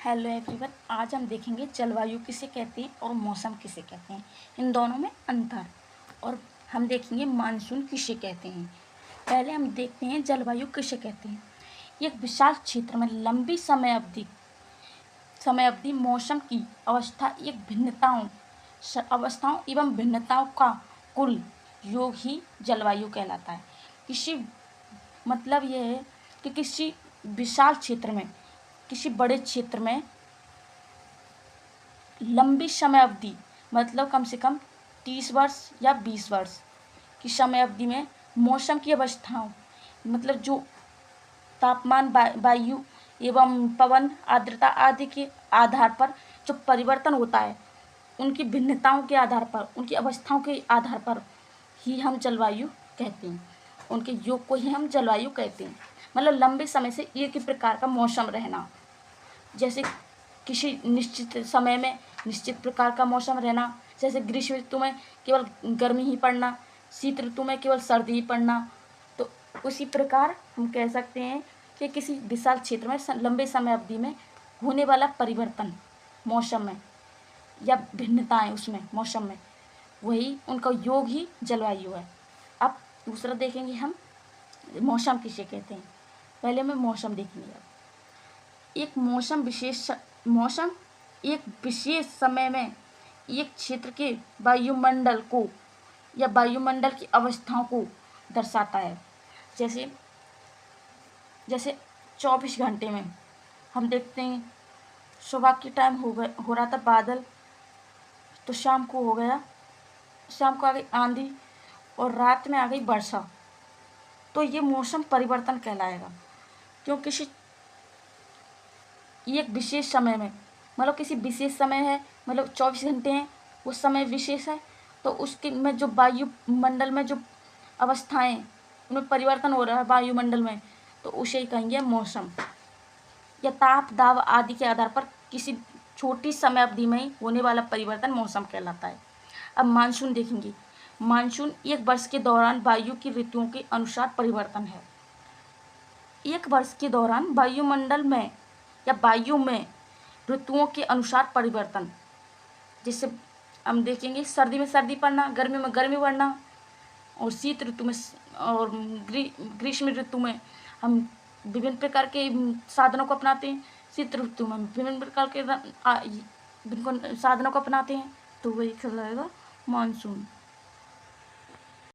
Hello everyone, आज हम देखेंगे जलवायु किसे कहते हैं और मौसम किसे कहते हैं, इन दोनों में अंतर। और हम देखेंगे मानसून किसे कहते हैं। पहले हम देखते हैं जलवायु किसे कहते हैं। एक विशाल क्षेत्र में लंबी समय अवधि मौसम की अवस्थाओं एवं भिन्नताओं का कुल योग ही जलवायु कहलाता है। मतलब यह है कि किसी विशाल क्षेत्र में, किसी बड़े क्षेत्र में लंबी समय अवधि, मतलब कम से कम 30 वर्ष या 20 वर्ष की समय अवधि में मौसम की अवस्थाओं, मतलब जो तापमान, वायु एवं पवन, आर्द्रता आदि के आधार पर जो परिवर्तन होता है, उनकी भिन्नताओं के आधार पर, उनकी अवस्थाओं के आधार पर ही हम जलवायु कहते हैं। उनके योग को ही हम जलवायु कहते हैं। मतलब लंबे समय से एक ही प्रकार का मौसम रहना, जैसे किसी निश्चित समय में निश्चित प्रकार का मौसम रहना, जैसे ग्रीष्म ऋतु में केवल गर्मी ही पड़ना, शीत ऋतु में केवल सर्दी ही पड़ना। तो उसी प्रकार हम कह सकते हैं कि किसी विशाल क्षेत्र में लंबे समय अवधि में होने वाला परिवर्तन मौसम में या भिन्नताएं उसमें मौसम में, वही उनका योग ही जलवायु है। अब दूसरा देखेंगे हम मौसम किसे कहते हैं। पहले में मौसम देखेंगे। एक मौसम एक विशेष समय में एक क्षेत्र के वायुमंडल को या वायुमंडल की अवस्थाओं को दर्शाता है। जैसे 24 घंटे में हम देखते हैं, सुबह के टाइम हो रहा था बादल, तो शाम को हो गया, शाम को आ गई आंधी और रात में आ गई वर्षा। तो ये मौसम परिवर्तन कहलाएगा। क्यों? किसी एक विशेष समय में, मतलब किसी विशेष समय है, मतलब 24 घंटे हैं, उस समय विशेष है, तो उसके में जो वायुमंडल में जो अवस्थाएं, उनमें परिवर्तन हो रहा है वायुमंडल में, तो उसे ही कहेंगे मौसम। या ताप, दाब आदि के आधार पर किसी छोटी समय अवधि में ही होने वाला परिवर्तन मौसम कहलाता है। अब मानसून देखेंगे। मानसून एक वर्ष के दौरान वायु की ऋतुओं के अनुसार परिवर्तन है। एक वर्ष के दौरान वायुमंडल में या वायु में ऋतुओं के अनुसार परिवर्तन, जैसे हम देखेंगे सर्दी में सर्दी पड़ना, गर्मी में गर्मी बढ़ना, और शीत ऋतु में और ग्रीष्म ऋतु में हम विभिन्न प्रकार के साधनों को अपनाते हैं। शीत ऋतु में विभिन्न प्रकार के साधनों को अपनाते हैं। तो वही कहलाएगा मानसून।